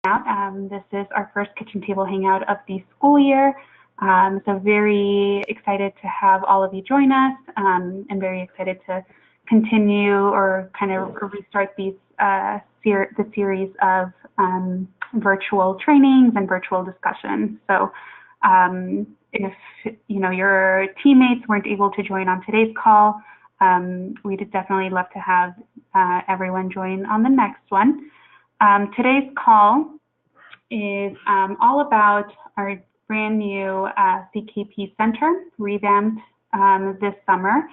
out. This is our first kitchen table hangout of the school year. So very excited to have all of you join us, and very excited to continue or kind of restart the series of virtual trainings and virtual discussions. So if your teammates weren't able to join on today's call, we'd definitely love to have everyone join on the next one. Today's call is all about our brand new CKP Center, revamped this summer,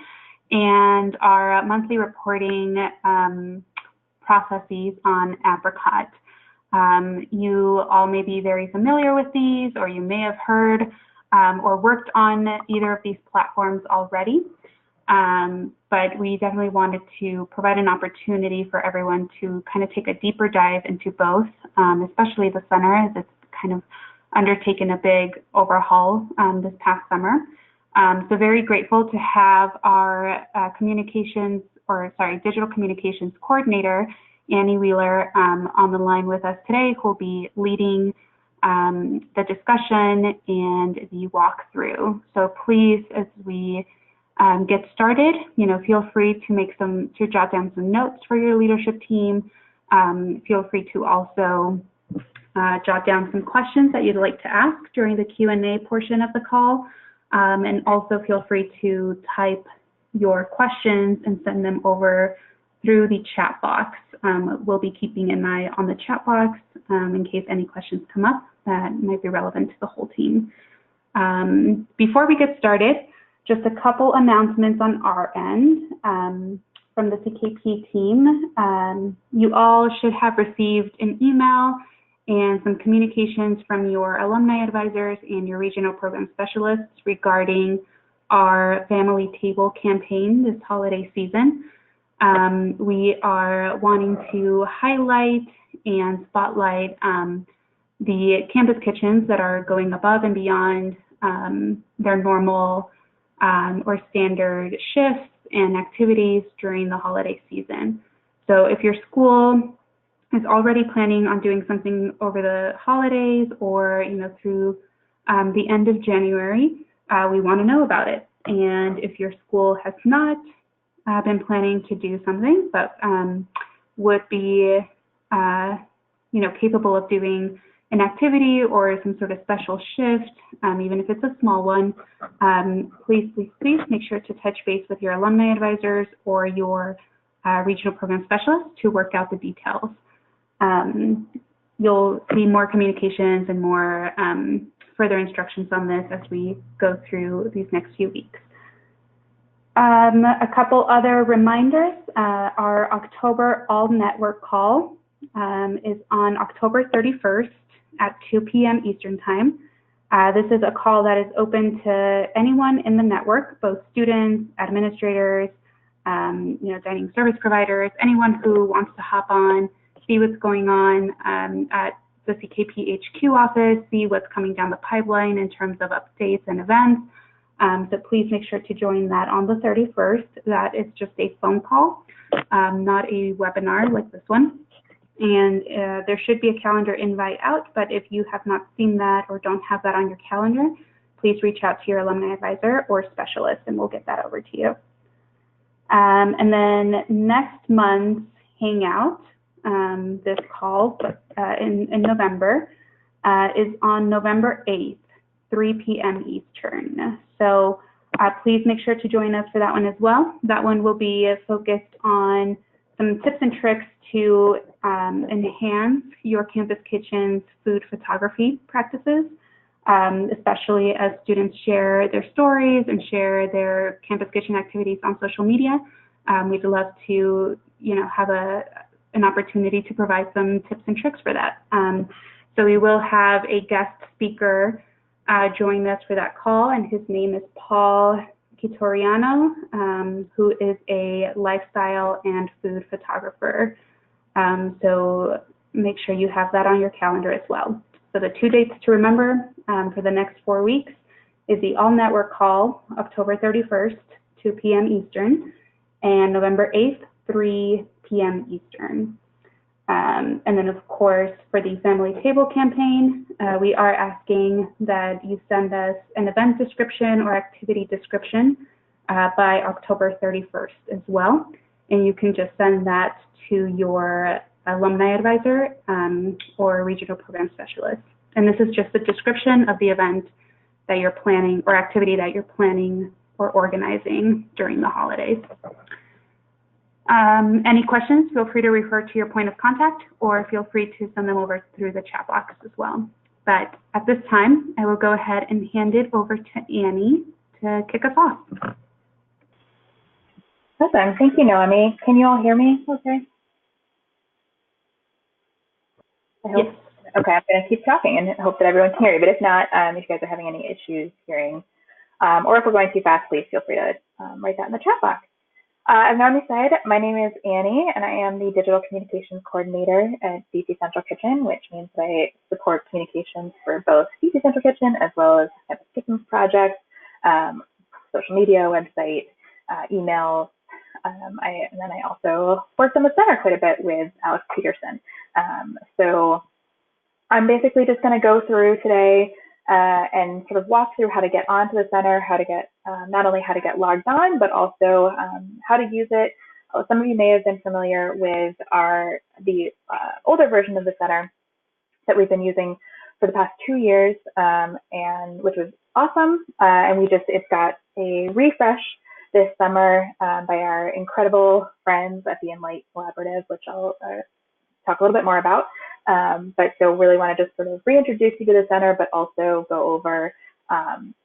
and our monthly reporting processes on Apricot. You all may be very familiar with these, or you may have heard or worked on either of these platforms already. But we definitely wanted to provide an opportunity for everyone to kind of take a deeper dive into both, especially the center, as it's kind of undertaken a big overhaul this past summer. So very grateful to have our digital communications coordinator, Annie Wheeler, on the line with us today, who will be leading the discussion and the walkthrough. So please, as we get started, feel free to jot down some notes for your leadership team. Feel free to also jot down some questions that you'd like to ask during the Q&A portion of the call. And also feel free to type your questions and send them over through the chat box. We'll be keeping an eye on the chat box in case any questions come up that might be relevant to the whole team. Before we get started, just a couple announcements on our end from the CKP team. You all should have received an email and some communications from your alumni advisors and your regional program specialists regarding our family table campaign this holiday season. We are wanting to highlight and spotlight the campus kitchens that are going above and beyond their normal or standard shifts and activities during the holiday season. So if your school is already planning on doing something over the holidays or through the end of January, we want to know about it. And if your school has not been planning to do something, but would be capable of doing an activity or some sort of special shift, even if it's a small one, please make sure to touch base with your alumni advisors or your regional program specialists to work out the details. You'll see more communications and more further instructions on this as we go through these next few weeks. A couple other reminders. Our October all-network call is on October 31st at 2 p.m. Eastern Time. This is a call that is open to anyone in the network, both students, administrators, dining service providers, anyone who wants to hop on, see what's going on at the CKP HQ office, see what's coming down the pipeline in terms of updates and events. So please make sure to join that on the 31st. That is just a phone call, not a webinar like this one. And there should be a calendar invite out, but if you have not seen that or don't have that on your calendar, please reach out to your alumni advisor or specialist and we'll get that over to you. And then next month's hangout, this call in November, is on November 8th, 3 p.m. Eastern. So please make sure to join us for that one as well. That one will be focused on some tips and tricks to enhance your campus kitchen's food photography practices, especially as students share their stories and share their campus kitchen activities on social media. We'd love to, have an opportunity to provide some tips and tricks for that. So we will have a guest speaker join us for that call, and his name is Paul Kitoriano, who is a lifestyle and food photographer. So make sure you have that on your calendar as well. So the two dates to remember for the next 4 weeks is the all-network call, October 31st, 2 p.m. Eastern, and November 8th, 3 p.m. Eastern. And then, of course, for the Family Table campaign, we are asking that you send us an event description or activity description by October 31st as well. And you can just send that to your alumni advisor or regional program specialist. And this is just a description of the event that you're planning or activity that you're planning or organizing during the holidays. Any questions, feel free to refer to your point of contact or feel free to send them over through the chat box as well. But at this time, I will go ahead and hand it over to Annie to kick us off. Awesome. Thank you, Noemi. Can you all hear me okay? I hope. Yes. Okay, I'm going to keep talking and hope that everyone can hear me. But if not, if you guys are having any issues hearing, or if we're going too fast, please feel free to write that in the chat box. As Naomi said, my name is Annie, and I am the Digital Communications Coordinator at DC Central Kitchen, which means that I support communications for both DC Central Kitchen as well as Campus Kitchens projects, social media, website, email, and then I also worked on the center quite a bit with Alex Peterson. So I'm basically just going to go through today and sort of walk through how to get onto the center, how to get not only how to get logged on, but also how to use it. Some of you may have been familiar with the older version of the center that we've been using for the past 2 years, and which was awesome. And it's got a refresh this summer by our incredible friends at the Enlight Collaborative, which I'll talk a little bit more about. But so really want to just sort of reintroduce you to the center, but also go over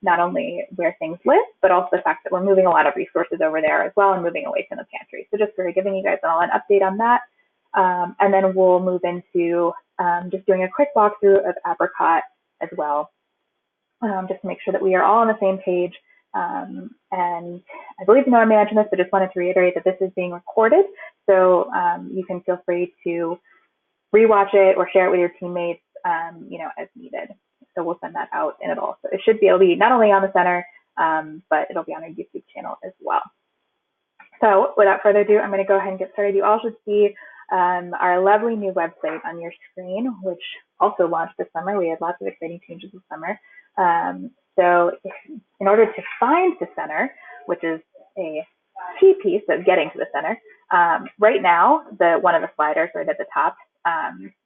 not only where things live, but also the fact that we're moving a lot of resources over there as well and moving away from the pantry. So just sort of giving you guys all an update on that. And then we'll move into just doing a quick walkthrough of Apricot as well, just to make sure that we are all on the same page. And I believe Noah mentioned this, but just wanted to reiterate that this is being recorded. So you can feel free to rewatch it or share it with your teammates, as needed. So we'll send that out, and it should be not only on the center, but it'll be on our YouTube channel as well. So without further ado, I'm going to go ahead and get started. You all should see our lovely new website on your screen, which also launched this summer. We had lots of exciting changes this summer. So in order to find the center, which is a key piece of getting to the center, right now, one of the sliders right at the top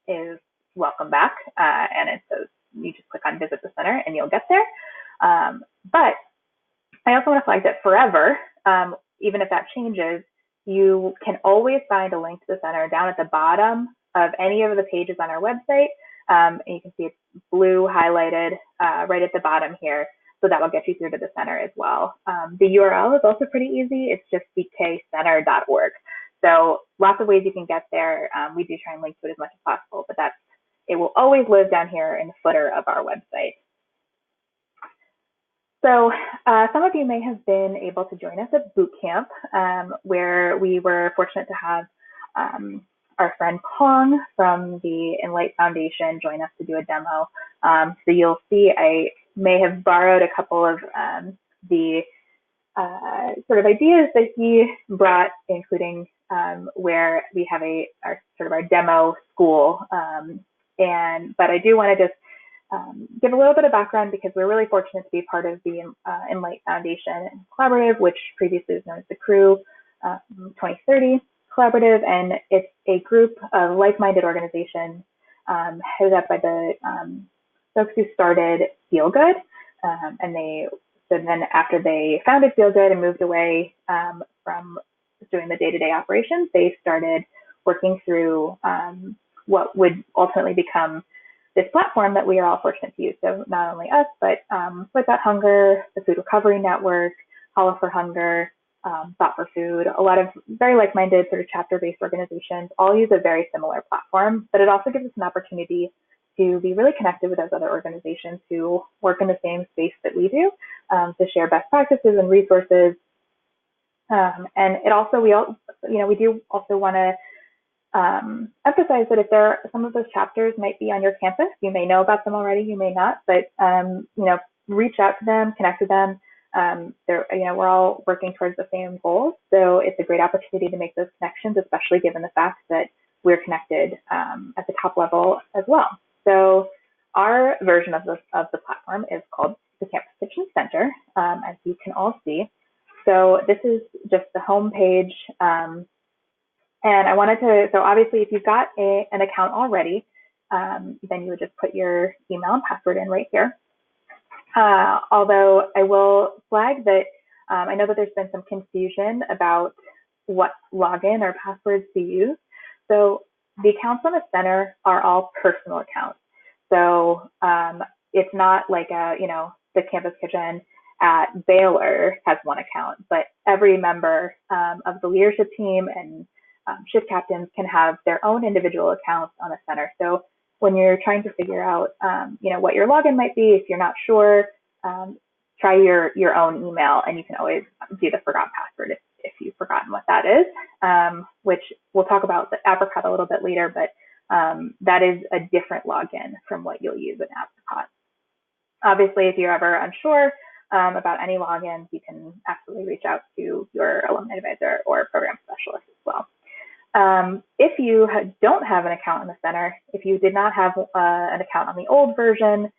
is welcome back, and it says you just click on visit the center and you'll get there. But I also want to flag that forever, even if that changes, you can always find a link to the center down at the bottom of any of the pages on our website. And you can see it's blue highlighted right at the bottom here. So that will get you through to the center as well. The URL is also pretty easy. It's just ckcenter.org. So lots of ways you can get there. We do try and link to it as much as possible, but it will always live down here in the footer of our website. So some of you may have been able to join us at boot camp, where we were fortunate to have our friend Pong from the Enlight Foundation join us to do a demo. So you'll see I may have borrowed a couple of the sort of ideas that he brought, including where we have our demo school. But I do want to just give a little bit of background because we're really fortunate to be part of the Enlight Foundation Collaborative, which previously was known as the Crew 2030 Collaborative, and it's a group of like-minded organizations headed up by the folks who started Feel Good, so then after they founded Feel Good and moved away from doing the day-to-day operations, they started working through what would ultimately become this platform that we are all fortunate to use. So not only us, but Without Hunger, the Food Recovery Network, Hollow for Hunger, Thought for Food, a lot of very like-minded sort of chapter-based organizations all use a very similar platform, but it also gives us an opportunity to be really connected with those other organizations who work in the same space that we do, to share best practices and resources. And it also, we do also want to emphasize that if some of those chapters might be on your campus, you may know about them already, you may not, but reach out to them, connect with them. We're all working towards the same goals, so it's a great opportunity to make those connections, especially given the fact that we're connected at the top level as well. So our version of the platform is called the Campus Kitchen Center, as you can all see. So this is just the home page. And I wanted to, so obviously if you've got an account already, then you would just put your email and password in right here. Although I will flag that I know that there's been some confusion about what login or passwords to use. So the accounts on the center are all personal accounts. So it's not like the Campus Kitchen at Baylor has one account, but every member of the leadership team and shift captains can have their own individual accounts on the center. So when you're trying to figure out, what your login might be, if you're not sure, try your own email, and you can always do the forgot password if you've forgotten what that is, which we'll talk about the Apricot a little bit later, but that is a different login from what you'll use in Apricot. Obviously, if you're ever unsure about any logins, you can absolutely reach out to your alumni advisor or program specialist as well. If you don't have an account in the center, if you did not have an account on the old version,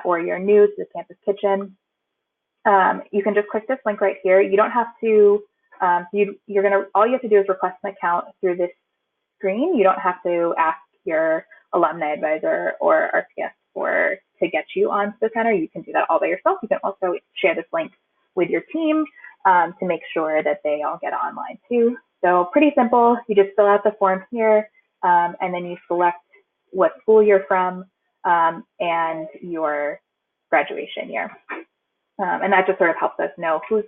or you're new to the Campus Kitchen, you can just click this link right here. You don't have to, all you have to do is request an account through this screen. You don't have to ask your alumni advisor or RCS to get you onto the center. You can do that all by yourself. You can also share this link with your team to make sure that they all get online too. So pretty simple. You just fill out the form here, and then you select what school you're from and your graduation year. And that just sort of helps us know who's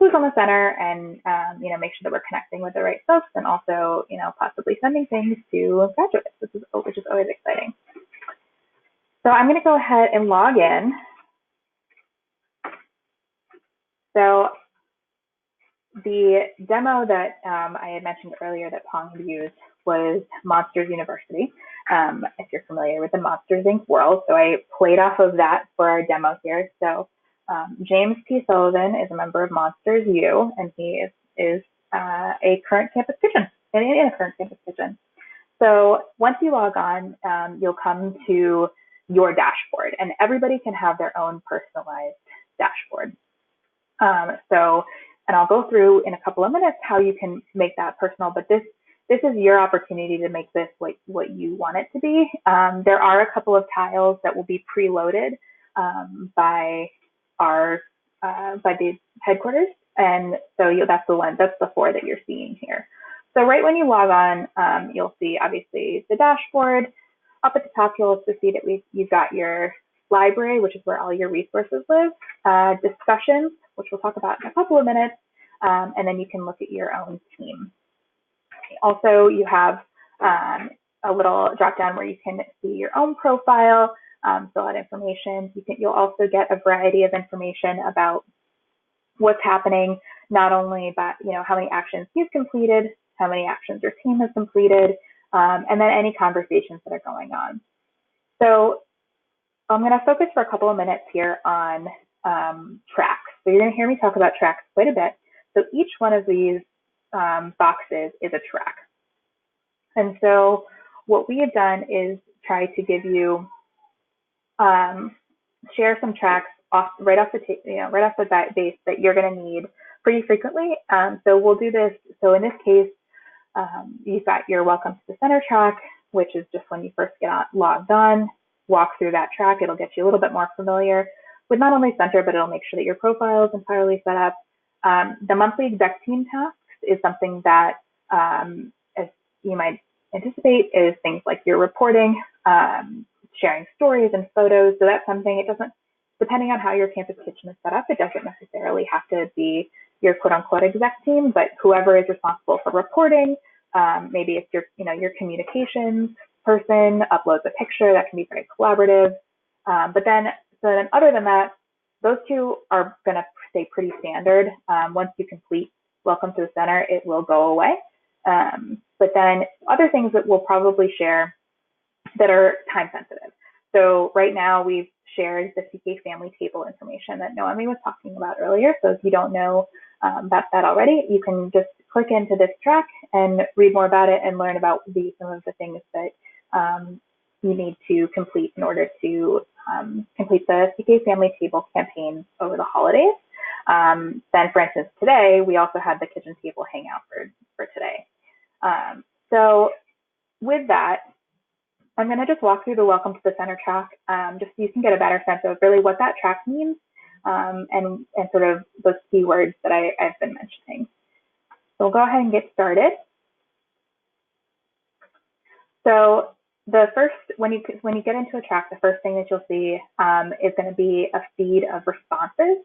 on the center and, make sure that we're connecting with the right folks, and also, possibly sending things to graduates, which is always exciting. So I'm going to go ahead and log in. So the demo that I had mentioned earlier that Pong had used was Monsters University, if you're familiar with the Monsters Inc. world. So I played off of that for our demo here. So James P. Sullivan is a member of Monsters U, and he is a current Campus Kitchen, in a current Campus Kitchen. So once you log on, you'll come to your dashboard, and everybody can have their own personalized dashboard. And I'll go through in a couple of minutes how you can make that personal, but this is your opportunity to make this what you want it to be. There are a couple of tiles that will be preloaded by the headquarters, and so that's the 4 that you're seeing here. So right when you log on, you'll see obviously the dashboard. Up at the top, you'll also see that you've got your library, which is where all your resources live, discussions, which we'll talk about in a couple of minutes, and then you can look at your own team. Also, you have a little drop down where you can see your own profile, fill out information. You'll also get a variety of information about what's happening, not only about how many actions you've completed, how many actions your team has completed, and then any conversations that are going on. So I'm going to focus for a couple of minutes here on tracks. So you're going to hear me talk about tracks quite a bit. So each one of these boxes is a track. And so what we have done is try to give you, share some tracks right off the base that you're going to need pretty frequently. So we'll do this. So in this case, you've got your Welcome to the Center track, which is just when you first get logged on. Walk through that track. It'll get you a little bit more familiar with not only Center, but it'll make sure that your profile is entirely set up. The monthly exec team tasks is something that, as you might anticipate, is things like your reporting, sharing stories and photos. So that's something, it doesn't, depending on how your Campus Kitchen is set up, it doesn't necessarily have to be your quote unquote exec team, but whoever is responsible for reporting, maybe it's your communications person uploads a picture, that can be very collaborative. But then other than that, those two are going to stay pretty standard. Once you complete Welcome to the Center, it will go away. But then other things that we'll probably share that are time sensitive. So right now we've shared the CK family table information that Noemi was talking about earlier. So if you don't know about that already, you can just click into this track and read more about it and learn about some of the things that you need to complete in order to complete the CK Family Table campaign over the holidays. Then, for instance, today, we also had the kitchen table hangout for today. So with that, I'm going to just walk through the Welcome to the Center track, just so you can get a better sense of really what that track means, and sort of those keywords that I've been mentioning. So we'll go ahead and get started. So the first, when you get into a track, the first thing that you'll see is going to be a feed of responses.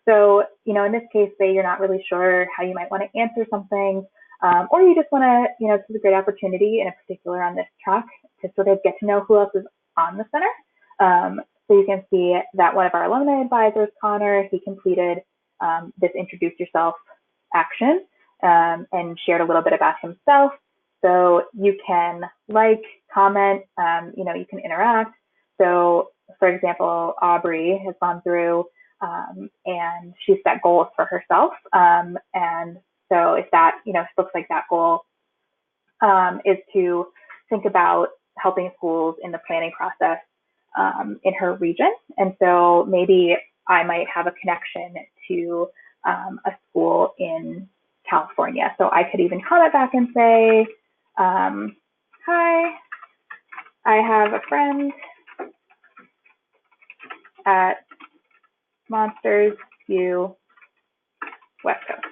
So, in this case, say you're not really sure how you might want to answer something, or you just want to, this is a great opportunity, in particular on this track, to sort of get to know who else is on the center. So you can see that one of our alumni advisors, Connor, he completed this introduce yourself action and shared a little bit about himself. So you can like, comment, you can interact. So for example, Aubrey has gone through and she's set goals for herself. And so if that, looks like that goal is to think about helping schools in the planning process in her region. And so maybe I might have a connection to a school in California. So I could even comment back and say, hi, I have a friend at Monsters U West Coast.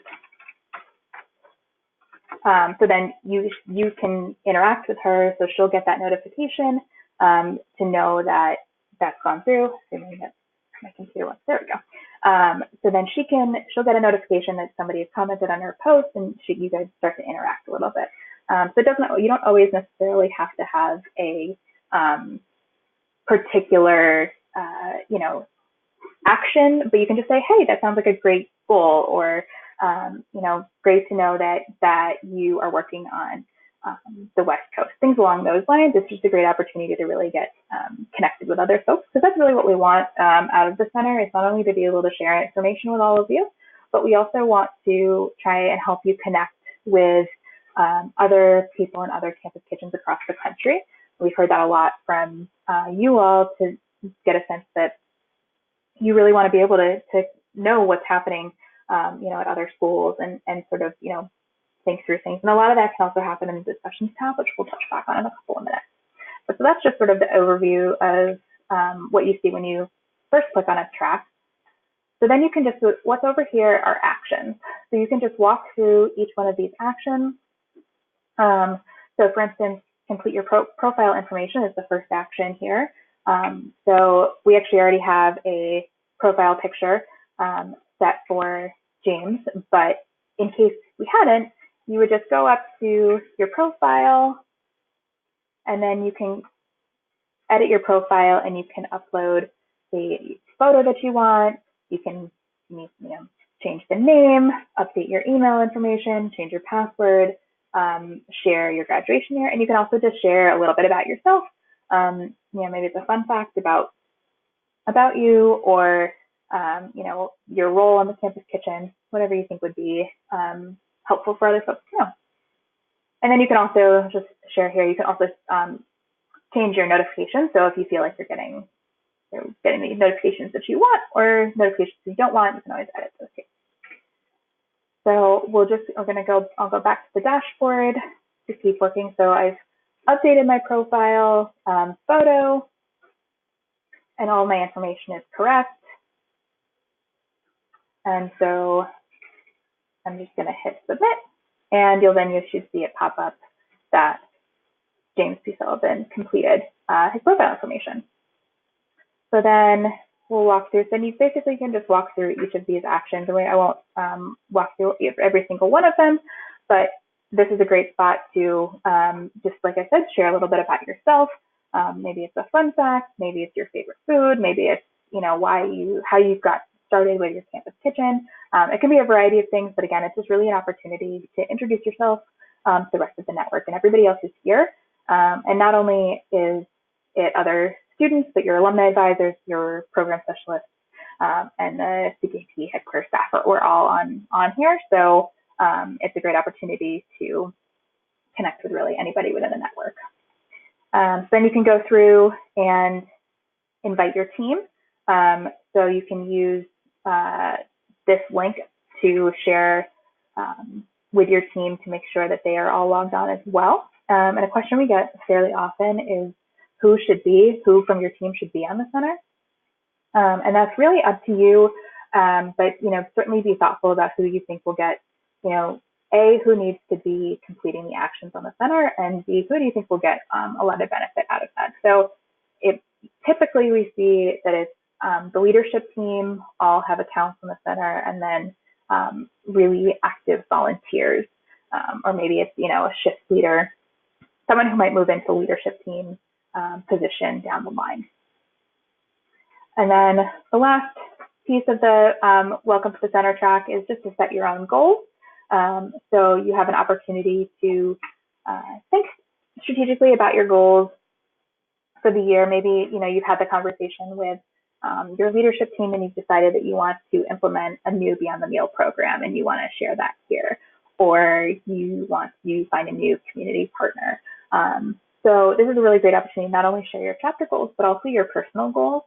So then you can interact with her, so she'll get that notification to know that that's gone through. Assuming that my computer went, there we go. So then she'll get a notification that somebody has commented on her post, and you guys start to interact a little bit. So you don't always necessarily have to have a particular action, but you can just say, hey, that sounds like a great goal, or great to know that you are working on the West Coast. Things along those lines. It's just a great opportunity to really get connected with other folks, because that's really what we want out of the center. It's not only to be able to share information with all of you, but we also want to try and help you connect with other people in other campus kitchens across the country. We've heard that a lot from you all, to get a sense that you really want to be able to know what's happening, at other schools, and sort of, think through things. And a lot of that can also happen in the discussions tab, which we'll touch back on in a couple of minutes. But so that's just sort of the overview of what you see when you first click on a track. So then you can just, what's over here are actions. So you can just walk through each one of these actions. So for instance, complete your profile information is the first action here. So we actually already have a profile picture set for James, but in case we hadn't, you would just go up to your profile, and then you can edit your profile, and you can upload the photo that you want. You can change the name, update your email information, change your password, share your graduation year, and you can also just share a little bit about yourself. Maybe it's a fun fact about you, or your role in the campus kitchen, whatever you think would be helpful for other folks to know. And then you can also just share here. You can also change your notifications. So if you feel like you're getting the notifications that you want, or notifications you don't want, you can always edit those too. So I'll go back to the dashboard to keep working. So I've updated my profile photo, and all my information is correct. And so I'm just going to hit submit, and you should see it pop up that James P. Sullivan completed his profile information. So then we'll walk through. So you basically can just walk through each of these actions. And I won't walk through every single one of them, but this is a great spot to, just like I said, share a little bit about yourself. Maybe it's a fun fact, maybe it's your favorite food, maybe it's how you got started with your campus kitchen. It can be a variety of things, but again, it's just really an opportunity to introduce yourself to the rest of the network and everybody else who's here. And not only is it other students, but your alumni advisors, your program specialists, and the CKT headquarters staff we're all on here. So it's a great opportunity to connect with really anybody within the network. So then you can go through and invite your team. So you can use this link to share with your team to make sure that they are all logged on as well. And a question we get fairly often is who from your team should be on the center. And that's really up to you. But, certainly be thoughtful about who you think will get, A, who needs to be completing the actions on the center, and B, who do you think will get a lot of benefit out of that. So typically we see that it's the leadership team all have accounts on the center, and then really active volunteers, or maybe it's, a shift leader, someone who might move into leadership team position down the line. And then the last piece of the Welcome to the Center track is just to set your own goals. So you have an opportunity to think strategically about your goals for the year. Maybe, you've had the conversation with your leadership team and you've decided that you want to implement a new Beyond the Meal program and you want to share that here, or you want to find a new community partner. So this is a really great opportunity to not only share your chapter goals, but also your personal goals.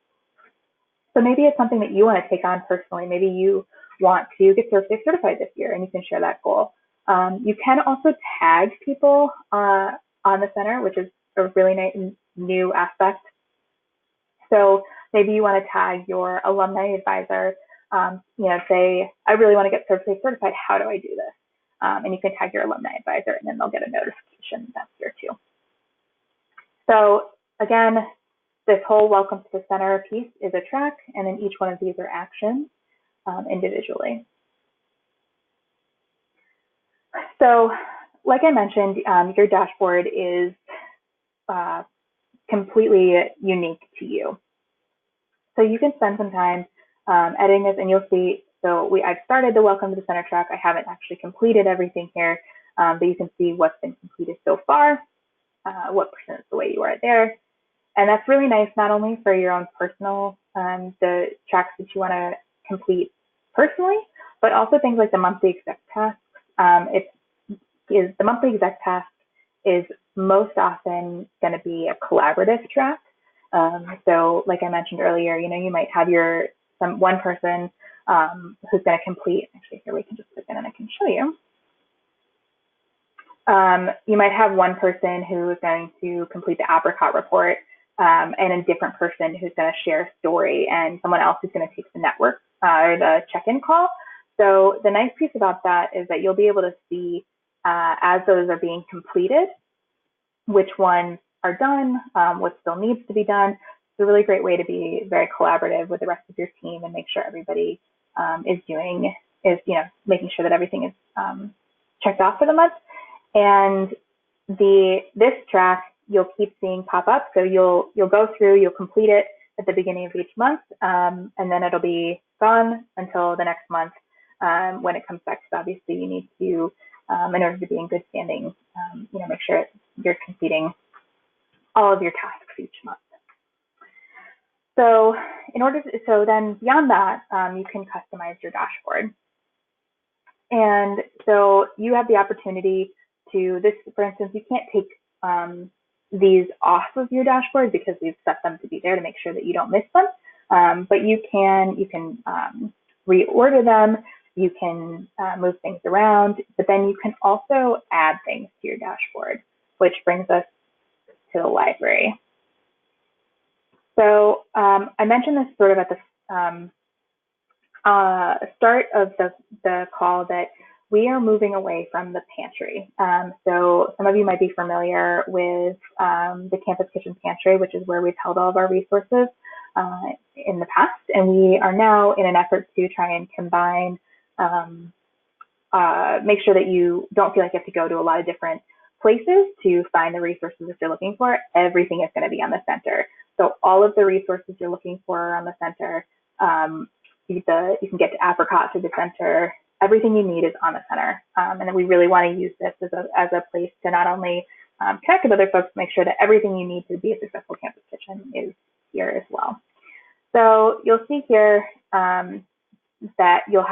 So maybe it's something that you want to take on personally. Maybe you want to get ServSafe certified this year and you can share that goal. You can also tag people on the center, which is a really nice new aspect. So maybe you want to tag your alumni advisor, say, I really want to get ServSafe certified. How do I do this? And you can tag your alumni advisor and then they'll get a notification that's here too. So again, this whole Welcome to the Center piece is a track, and then each one of these are actions individually. So like I mentioned, your dashboard is completely unique to you. So you can spend some time editing this, and you'll see, I've started the Welcome to the Center track. I haven't actually completed everything here, but you can see what's been completed so far, what percent of the way you are there. And that's really nice, not only for your own personal, the tracks that you want to complete personally, but also things like the monthly exec tasks. The monthly exec task is most often going to be a collaborative track. So like I mentioned earlier, you might have one person who's going to complete, actually here we can just click in and I can show you. You might have one person who is going to complete the Apricot report, and a different person who's going to share a story, and someone else who's going to take the network or the check-in call. So the nice piece about that is that you'll be able to see as those are being completed, which ones are done, what still needs to be done. It's a really great way to be very collaborative with the rest of your team and make sure everybody is making sure that everything is checked off for the month. And this track you'll keep seeing pop up. So you'll go through, you'll complete it at the beginning of each month, and then it'll be gone until the next month when it comes back. So obviously you need to, in order to be in good standing, make sure you're completing all of your tasks each month. So then beyond that, you can customize your dashboard. And so you have the opportunity to for instance, you can't take these off of your dashboard because we've set them to be there to make sure that you don't miss them. But you can reorder them, you can move things around, but then you can also add things to your dashboard, which brings us to the library. So I mentioned this sort of at the start of the call that we are moving away from the pantry. So some of you might be familiar with the Campus Kitchen Pantry, which is where we've held all of our resources in the past. And we are now in an effort to try and combine, make sure that you don't feel like you have to go to a lot of different places to find the resources that you're looking for. Everything is going to be on the center. So all of the resources you're looking for are on the center. You can get to Apricot through the center. Everything you need is on the center. And then we really want to use this as a place to not only connect with other folks, make sure that everything you need to be a successful campus kitchen is here as well. So you'll see here that you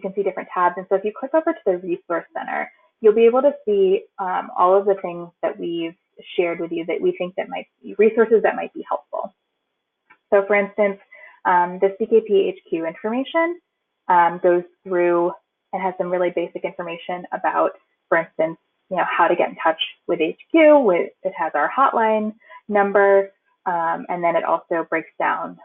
can see different tabs. And so if you click over to the Resource Center, you'll be able to see all of the things that we've shared with you that we think that might be resources that might be helpful. So for instance, the CKP HQ information goes through and has some really basic information about, for instance, how to get in touch with HQ. It has our hotline number, and then it also breaks down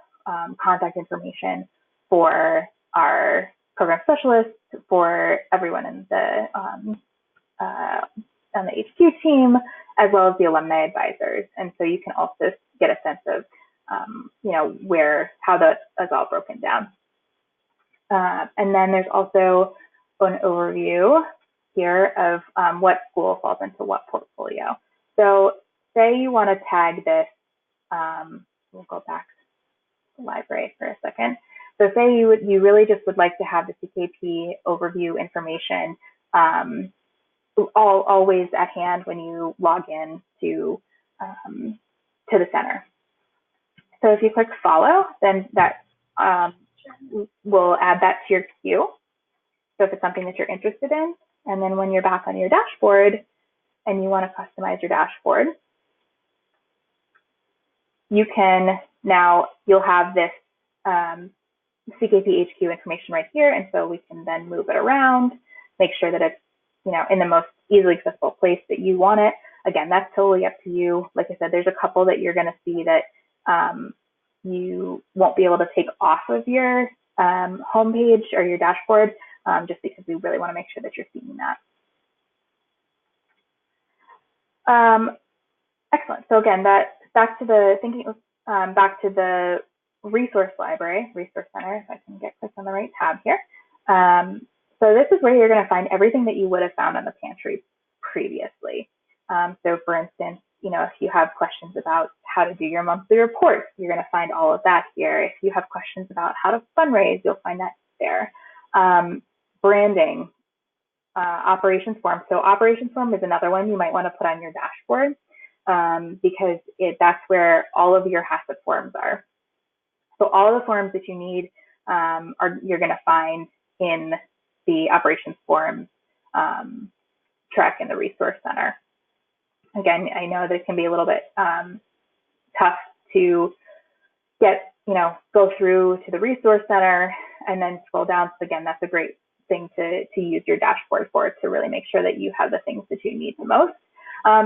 contact information for our program specialists, for everyone in the on the HQ team, as well as the alumni advisors. And so you can also get a sense of how that is all broken down. And then there's also an overview here of what school falls into what portfolio. So say you want to tag this, we'll go back to the library for a second. So say you really just would like to have the CKP overview information always at hand when you log in to the center. So if you click follow, then that will add that to your queue. So if it's something that you're interested in, and then when you're back on your dashboard and you want to customize your dashboard, you'll have this CKP HQ information right here. And so we can then move it around, make sure that it's in the most easily accessible place that you want it. Again, that's totally up to you. Like I said, there's a couple that you're going to see that you won't be able to take off of your homepage or your dashboard, just because we really want to make sure that you're seeing that. Excellent. So again, back to the resource library, resource center, if I can get clicked on the right tab here. So this is where you're going to find everything that you would have found on the pantry previously. So for instance, if you have questions about how to do your monthly reports, you're going to find all of that here. If you have questions about how to fundraise, you'll find that there. Branding, operations form. So operations form is another one you might want to put on your dashboard because that's where all of your HACCP forms are. So all of the forms that you need you're going to find in the operations forms track in the resource center. Again, I know that it can be a little bit tough to go through to the resource center and then scroll down. So again, that's a great thing to use your dashboard for, to really make sure that you have the things that you need the most.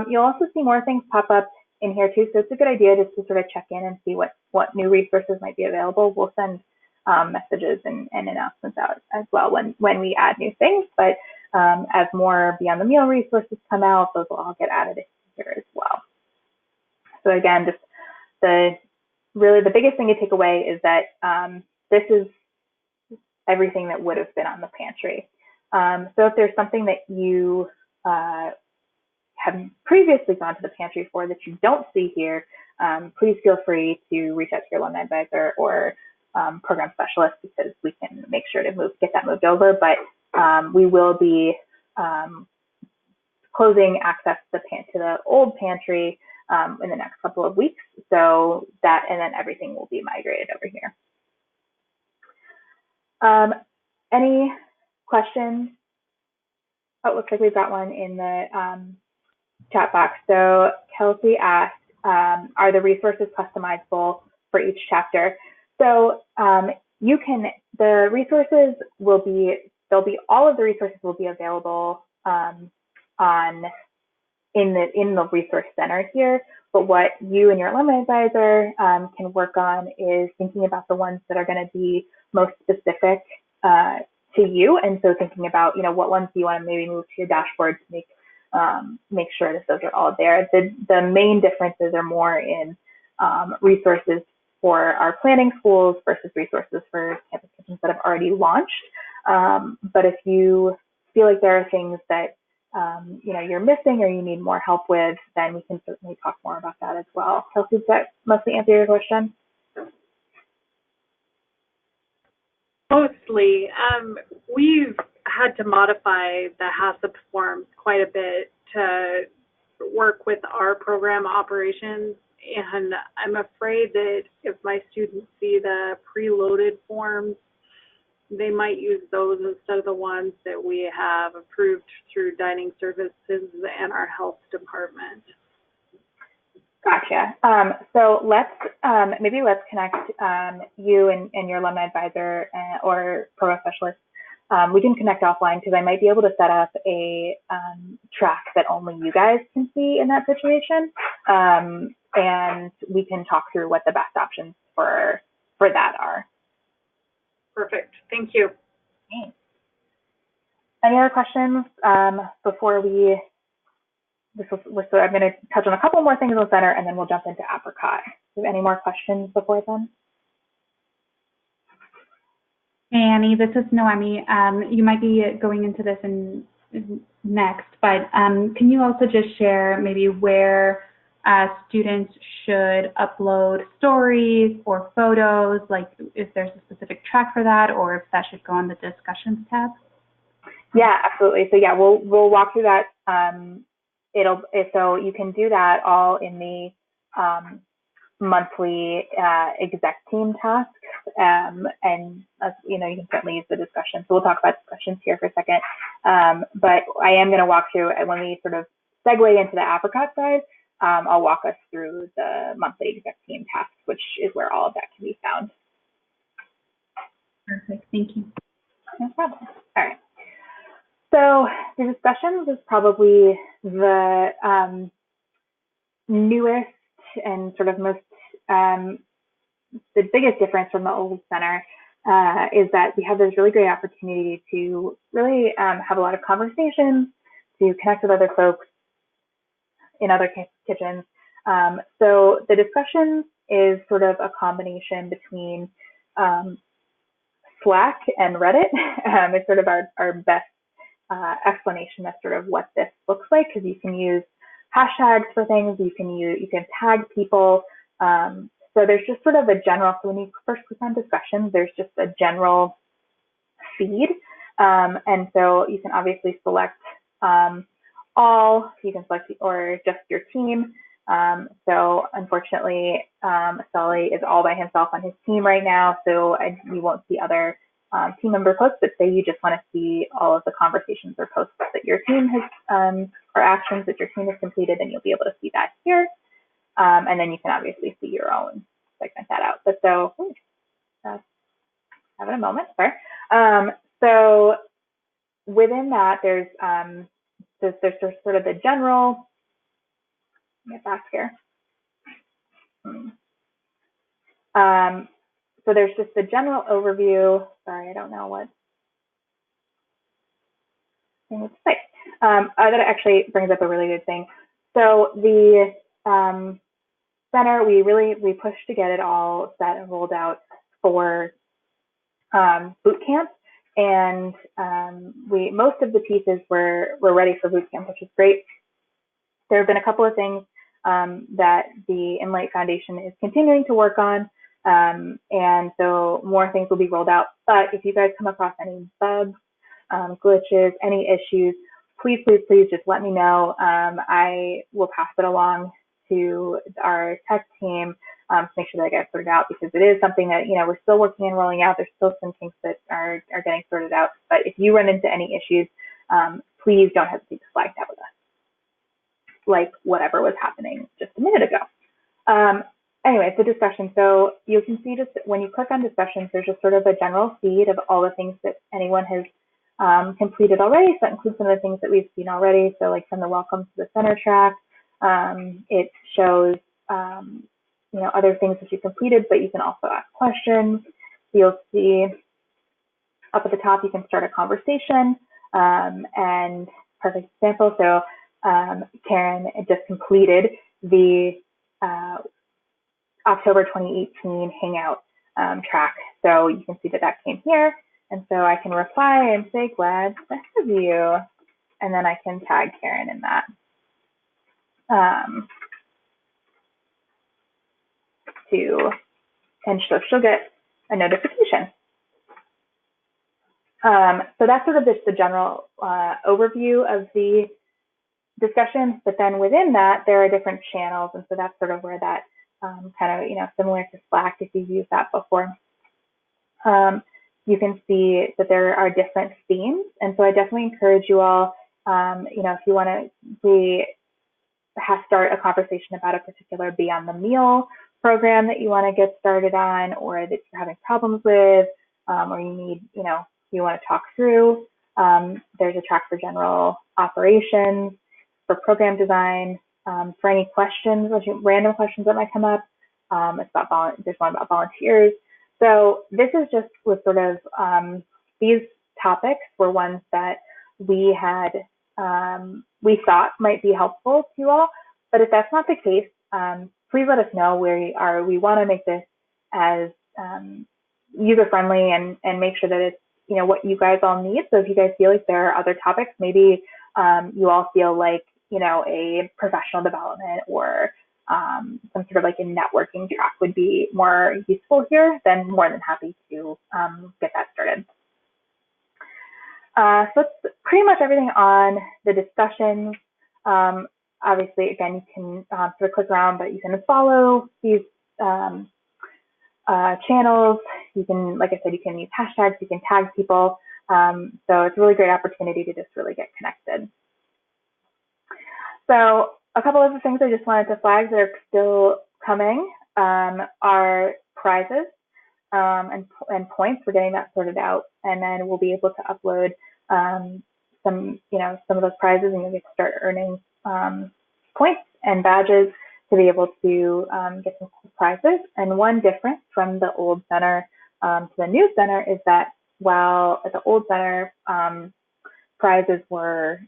You'll also see more things pop up in here too. So it's a good idea just to sort of check in and see what new resources might be available. We'll send messages and announcements out as well when we add new things. But as more Beyond the Meal resources come out, those will all get added here as well. So again, just really the biggest thing to take away is that this is everything that would have been on the pantry. So if there's something that you have previously gone to the pantry for that you don't see here, please feel free to reach out to your alumni advisor or program specialist, because we can make sure to get that moved over. But we will be closing access to the old pantry in the next couple of weeks. So that, and then everything will be migrated over here. Any questions? Oh, it looks like we've got one in the chat box. So Kelsey asked, are the resources customizable for each chapter? So the resources will be, all of the resources will be available in the resource center here. But what you and your alumni advisor can work on is thinking about the ones that are going to be most specific to you. And so thinking about, what ones do you want to maybe move to your dashboard to make sure that those are all there. The main differences are more in resources for our planning schools versus resources for campus kitchens that have already launched. But if you feel like there are things that you're missing or you need more help with, then we can certainly talk more about that as well. Kelsey, does that mostly answer your question? Mostly. We've had to modify the HACCP forms quite a bit to work with our program operations, and I'm afraid that if my students see the preloaded forms, they might use those instead of the ones that we have approved through dining services and our health department. Gotcha. So maybe let's connect you and your alumni advisor or program specialist. We can connect offline because I might be able to set up a track that only you guys can see in that situation, and we can talk through what the best options for that are. Perfect. Thank you. Thanks. Any other questions before we? So I'm going to touch on a couple more things in the center, and then we'll jump into Apricot. Do you have any more questions before then? Hey, Annie, this is Noemi. You might be going into this next, but can you also just share maybe where students should upload stories or photos, like if there's a specific track for that, or if that should go on the discussions tab? Yeah, absolutely. So yeah, we'll walk through that. So you can do that all in the monthly exec team tasks, and you can certainly use the discussion. So we'll talk about discussions here for a second, but I am going to walk through, and when we sort of segue into the Apricot side, I'll walk us through the monthly exec team tasks, which is where all of that can be found. Perfect. Thank you. No problem. All right. So the discussions is probably the newest and sort of most the biggest difference from the old center is that we have this really great opportunity to really have a lot of conversations, to connect with other folks in other kitchens. So the discussion is sort of a combination between Slack and Reddit. It's sort of our best explanation of sort of what this looks like, because you can use hashtags for things, you can tag people. So there's just sort of a general, so when you first click on discussions, there's just a general feed. And so you can obviously select all, you can select or just your team. So unfortunately, Sully is all by himself on his team right now, so you won't see other team member posts, but say you just want to see all of the conversations or posts that your team has, or actions that your team has completed, then you'll be able to see that here. And then you can obviously see your own, segment that out. But so, having a moment, sorry. So within that, there's sort of the general, get back here. So there's just the general overview. Sorry, I don't know what thing to say. That actually brings up a really good thing. So the center, we pushed to get it all set and rolled out for boot camp, and most of the pieces were ready for boot camp, which is great. There have been a couple of things that the Enlight Foundation is continuing to work on, and so more things will be rolled out. But if you guys come across any bugs, glitches, any issues, please just let me know. I will pass it along to our tech team to make sure that it gets sorted out, because it is something that we're still working on rolling out. There's still some things that are getting sorted out. But if you run into any issues, please don't hesitate to flag that with us, like whatever was happening just a minute ago. Anyway, the discussion. So you can see just when you click on discussions, there's just sort of a general feed of all the things that anyone has completed already. So that includes some of the things that we've seen already. So like from the welcome to the center track, it shows other things that you completed, but you can also ask questions. You'll see up at the top, you can start a conversation, and perfect example. So Karen just completed the October 2018 Hangout track. So you can see that came here. And so I can reply and say, glad to have you. And then I can tag Karen in that. And she'll get a notification. So that's sort of just the general overview of the discussion. But then within that, there are different channels. And so that's sort of where that kind of, similar to Slack, if you've used that before. you can see that there are different themes. And so I definitely encourage you all, if you want to start a conversation about a particular Beyond the Meal program that you want to get started on, or that you're having problems with, or you need, you want to talk through. There's a track for general operations, for program design, for any questions, random questions that might come up. There's one about volunteers. So this is just with sort of, these topics were ones that we we thought might be helpful to you all. But if that's not the case, please let us know where you are. We want to make this as user-friendly and make sure that it's, what you guys all need. So if you guys feel like there are other topics, maybe you all feel like, a professional development or some sort of like a networking track would be more useful here, then more than happy to get that started. So that's pretty much everything on the discussions. Obviously, again, you can sort of click around, but you can follow these channels. You can, like I said, you can use hashtags, you can tag people. So it's a really great opportunity to just really get connected. So a couple of the things I just wanted to flag that are still coming are prizes and points. We're getting that sorted out, and then we'll be able to upload some of those prizes, and you'll get to start earning points and badges to be able to get some cool prizes. And one difference from the old center to the new center is that while at the old center prizes were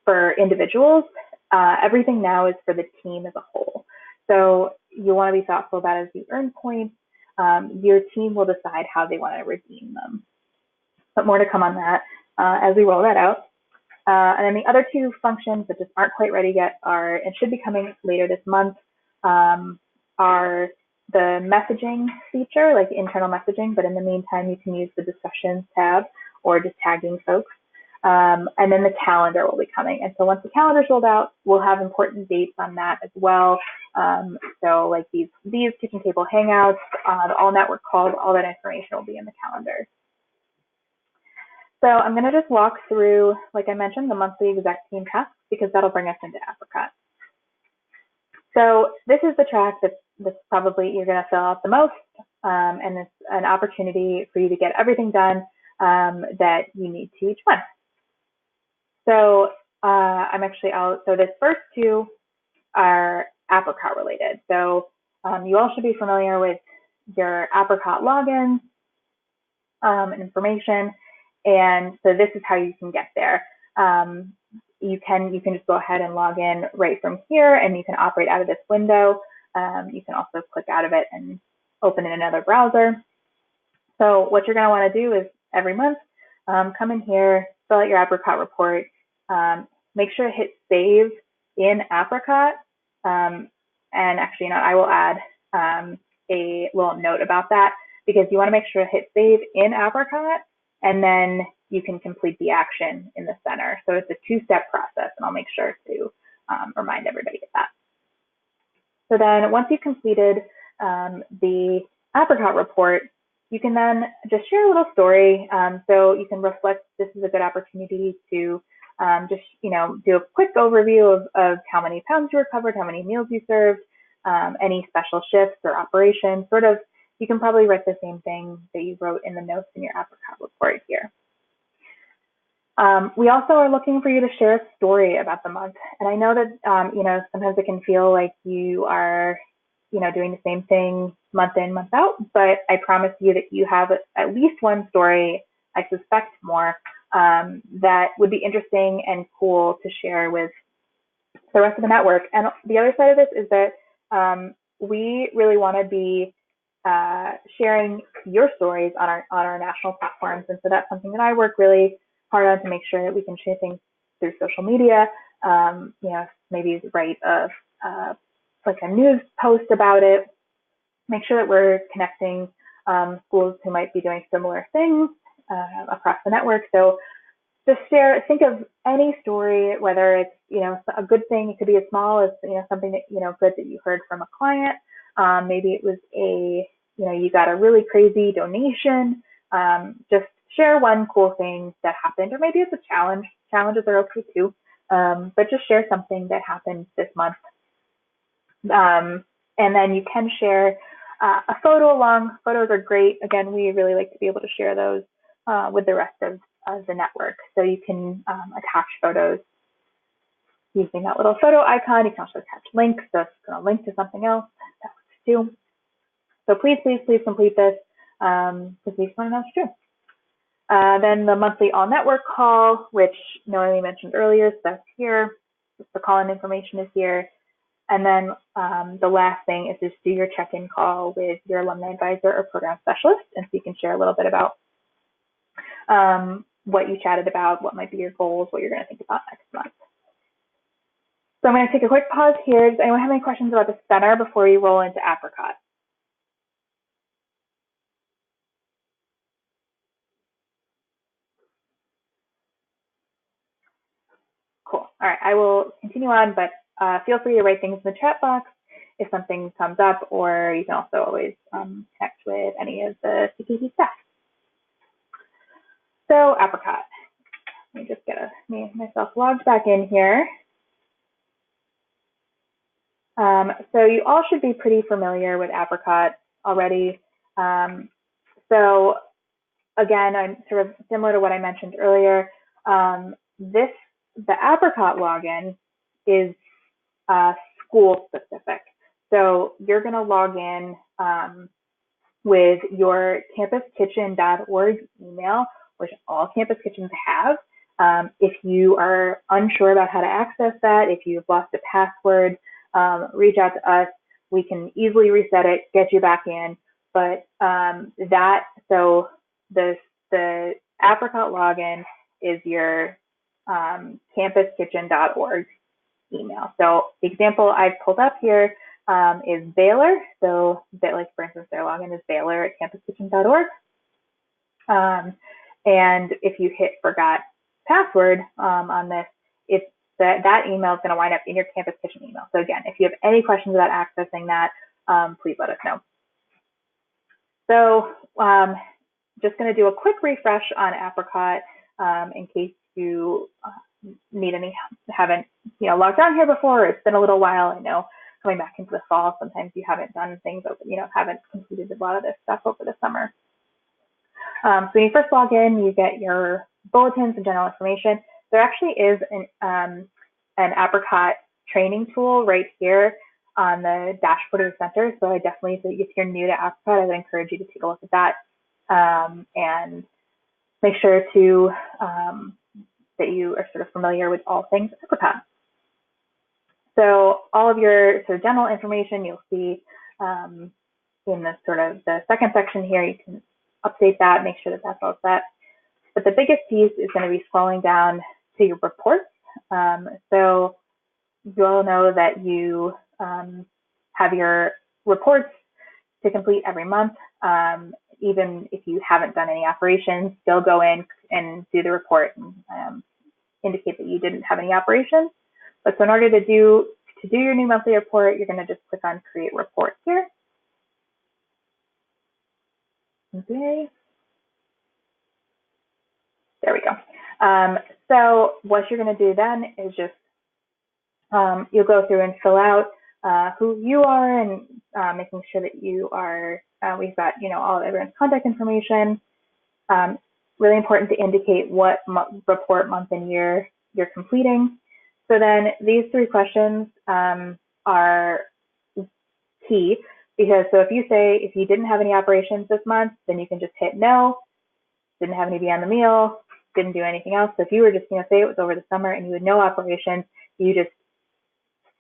for individuals, everything now is for the team as a whole. So you want to be thoughtful about as you earn points, your team will decide how they want to redeem them. But more to come on that as we roll that out. And then the other two functions that just aren't quite ready yet and should be coming later this month, are the messaging feature, like internal messaging, but in the meantime, you can use the discussions tab or just tagging folks. And then the calendar will be coming. And so once the calendar's rolled out, we'll have important dates on that as well. So like these kitchen table hangouts, the all network calls, all that information will be in the calendar. So I'm going to just walk through, like I mentioned, the monthly exec team tasks, because that'll bring us into Apricot. So this is the track that's probably you're going to fill out the most, and it's an opportunity for you to get everything done that you need to each month. So so this first two are Apricot related. So you all should be familiar with your Apricot logins and information. And so this is how you can get there. You can just go ahead and log in right from here, and you can operate out of this window. You can also click out of it and open in another browser. So what you're going to want to do is every month, come in here, fill out your Apricot report, make sure to hit save in Apricot. And actually, I will add a little note about that, because you want to make sure to hit save in Apricot, and then you can complete the action in the center. So it's a two-step process, and I'll make sure to remind everybody of that. So then once you've completed the Apricot report, you can then just share a little story. So you can reflect, this is a good opportunity to just, do a quick overview of how many pounds you recovered, how many meals you served, any special shifts or operations, sort of. You can probably write the same thing that you wrote in the notes in your Apricot report here. We also are looking for you to share a story about the month. And I know that, sometimes it can feel like you are, doing the same thing month in, month out, but I promise you that you have at least one story, I suspect more, that would be interesting and cool to share with the rest of the network. And the other side of this is that we really want to be sharing your stories on our national platforms. And so that's something that I work really hard on, to make sure that we can share things through social media, maybe write like a news post about it, make sure that we're connecting schools who might be doing similar things across the network. So just think of any story, whether it's, a good thing, it could be as small as, something that, good that you heard from a client. Maybe it was you got a really crazy donation Just share one cool thing that happened, or maybe it's a challenge. Challenges are okay too, but just share something that happened this month. And then you can share a photo along. Photos are great. Again, we really like to be able to share those with the rest of the network. So you can attach photos using that little photo icon. You can also attach links. So if it's going to link to something else, that works too. So please, please, please complete this because we just want to know it's true. Then the monthly all network call, which Noemi mentioned earlier, so that's here. The call-in information is here. And then the last thing is just do your check-in call with your alumni advisor or program specialist. And so you can share a little bit about what you chatted about, what might be your goals, what you're going to think about next month. So I'm going to take a quick pause here. Does anyone have any questions about the center before we roll into Apricot? Cool. All right, I will continue on, but feel free to write things in the chat box if something comes up, or you can also always connect with any of the CKT staff. So Apricot, let me just get myself logged back in here. So you all should be pretty familiar with Apricot already. So again, I'm sort of similar to what I mentioned earlier. The Apricot login is school specific. So you're going to log in with your campuskitchen.org email, which all campus kitchens have. If you are unsure about how to access that, if you've lost a password, reach out to us. We can easily reset it, get you back in. But so the Apricot login is your campuskitchen.org email. So the example I've pulled up here is Baylor. So like for instance, their login is Baylor at campuskitchen.org. And if you hit forgot password on this, it's that email is going to wind up in your Campus Kitchen email. So again, if you have any questions about accessing that, please let us know. So just going to do a quick refresh on Apricot in case you haven't logged on here before. It's been a little while. I know coming back into the fall, sometimes you haven't done things, haven't completed a lot of this stuff over the summer. So when you first log in, you get your bulletins and general information. There actually is an Apricot training tool right here on the dashboard of the center. So I definitely, if you're new to Apricot, I would encourage you to take a look at that and make sure to that you are sort of familiar with all things Apricot. So all of your sort of general information you'll see in the sort of the second section here. You can update that, make sure that that's all set. But the biggest piece is going to be scrolling down to your reports. So you'll know that you have your reports to complete every month. Even if you haven't done any operations, still go in and do the report and indicate that you didn't have any operations. But so in order to do your new monthly report, you're going to just click on Create Report here. Okay. There we go. So what you're going to do then is just you'll go through and fill out who you are and making sure that you are. We've got all of everyone's contact information. Really important to indicate what report month and year you're completing. So then these 3 questions are key because if you didn't have any operations this month, then you can just hit no. Didn't have any Beyond the Meal, didn't do anything else. So if you were just say it was over the summer and you had no operations, you just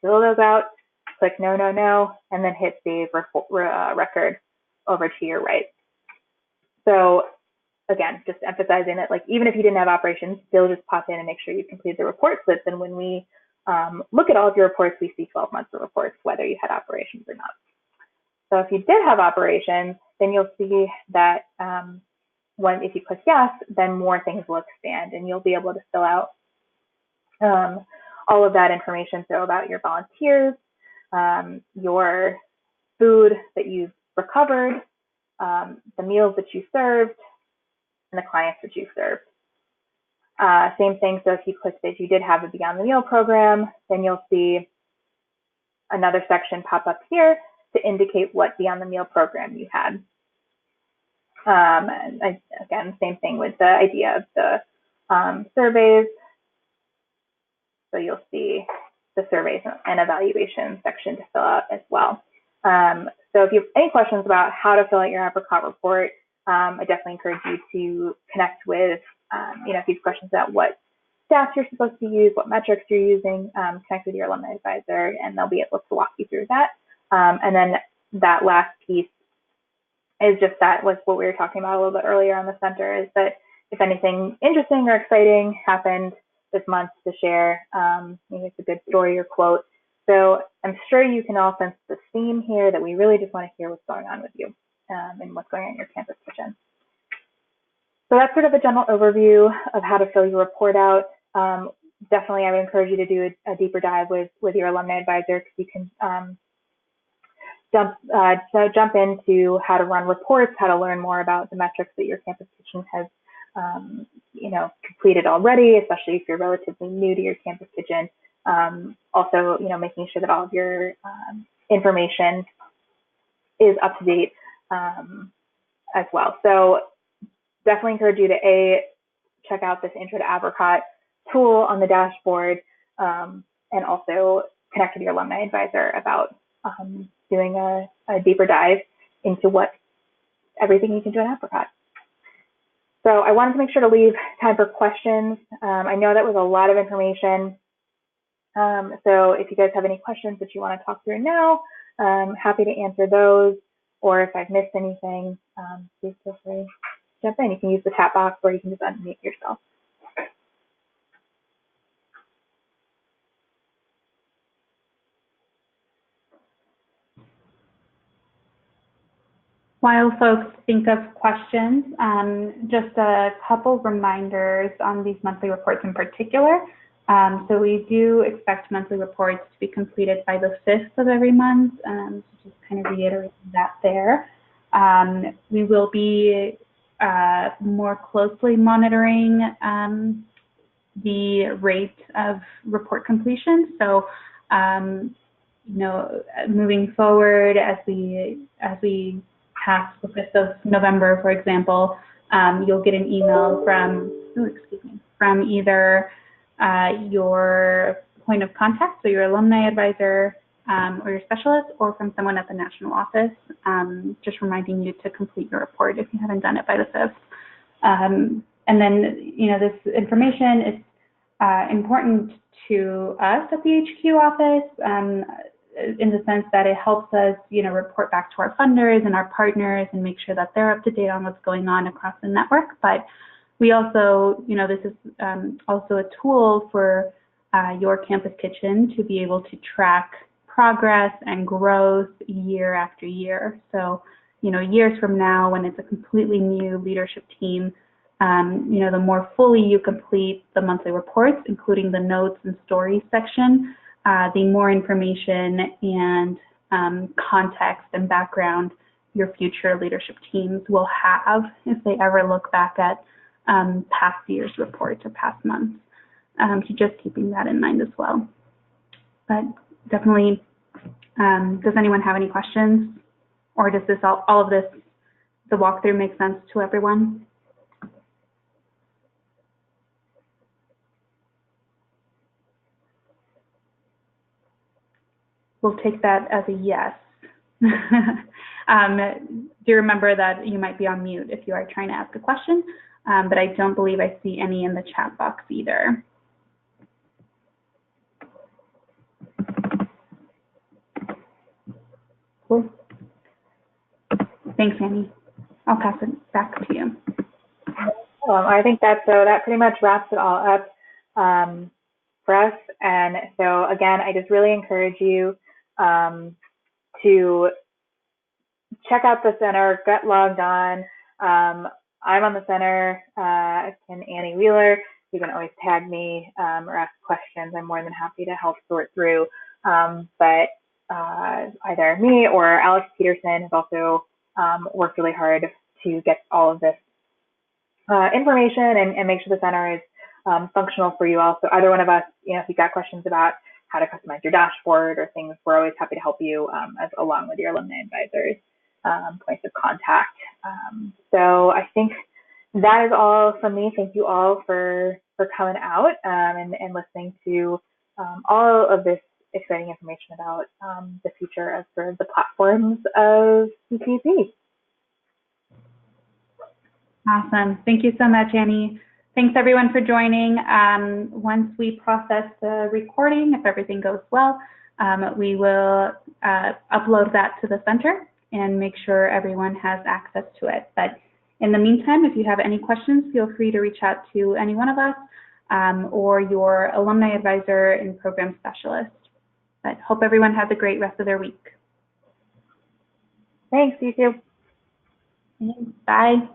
fill those out, click no, no, no, and then hit save record over to your right. So again, just emphasizing that even if you didn't have operations, still just pop in and make sure you complete the report so that then when we look at all of your reports, we see 12 months of reports, whether you had operations or not. So if you did have operations, then you'll see that if you click yes, then more things will expand and you'll be able to fill out all of that information. So about your volunteers, your food that you've recovered, the meals that you served, and the clients that you serve. Same thing, so if you click that you did have a Beyond the Meal program, then you'll see another section pop up here to indicate what Beyond the Meal program you had. And again, same thing with the idea of the surveys. So you'll see the surveys and evaluation section to fill out as well. So if you have any questions about how to fill out your apricot report, I definitely encourage you to connect with, if you have questions about what stats you're supposed to use, what metrics you're using, connect with your alumni advisor, and they'll be able to walk you through that. And then that last piece is just that was what we were talking about a little bit earlier on the center, is that if anything interesting or exciting happened this month to share, maybe it's a good story or quote. So I'm sure you can all sense the theme here that we really just want to hear what's going on with you and what's going on in your campus kitchen. So that's sort of a general overview of how to fill your report out. Definitely, I would encourage you to do a deeper dive with your alumni advisor, because you can jump into how to run reports, how to learn more about the metrics that your campus kitchen has completed already, especially if you're relatively new to your campus kitchen. Also, making sure that all of your information is up to date as well. So definitely encourage you to check out this Intro to Apricot tool on the dashboard, and also connect with your alumni advisor about doing a deeper dive into what everything you can do in Apricot. So I wanted to make sure to leave time for questions. I know that was a lot of information. So if you guys have any questions that you want to talk through now, happy to answer those. Or if I've missed anything, please feel free to jump in. You can use the chat box, or you can just unmute yourself. While folks think of questions, just a couple reminders on these monthly reports in particular. So we do expect monthly reports to be completed by the 5th of every month, so just kind of reiterating that there. We will be more closely monitoring the rate of report completion. So, moving forward, as we past the 5th of November, for example, you'll get an email from either your point of contact, so your alumni advisor or your specialist, or from someone at the national office, just reminding you to complete your report if you haven't done it by the 5th. And then, this information is important to us at the HQ office, in the sense that it helps us, report back to our funders and our partners and make sure that they're up to date on what's going on across the network. But we also, this is also a tool for your campus kitchen to be able to track progress and growth year after year. So, years from now, when it's a completely new leadership team, the more fully you complete the monthly reports, including the notes and stories section, the more information and context and background your future leadership teams will have if they ever look back at past year's reports or past months. So just keeping that in mind as well. But definitely, does anyone have any questions? Or does this all of this, the walkthrough, make sense to everyone? We'll take that as a yes. Do remember that you might be on mute if you are trying to ask a question, but I don't believe I see any in the chat box either. Cool. Thanks, Annie. I'll pass it back to you. I think that pretty much wraps it all up for us. And so again, I just really encourage you to check out the center, get logged on. I'm on the center, and Annie Wheeler. You can always tag me or ask questions. I'm more than happy to help sort through. But either me or Alex Peterson has also worked really hard to get all of this information and make sure the center is functional for you all. So either one of us, if you've got questions about how to customize your dashboard or things, we're always happy to help you along with your alumni advisors, points of contact. So I think that is all from me. Thank you all for coming out and listening to all of this exciting information about the future of sort of the platforms of CTC. Awesome. Thank you so much, Annie. Thanks everyone for joining. Once we process the recording, if everything goes well, we will upload that to the center and make sure everyone has access to it. But in the meantime, if you have any questions, feel free to reach out to any one of us or your alumni advisor and program specialist. But hope everyone has a great rest of their week. Thanks, you too. Bye.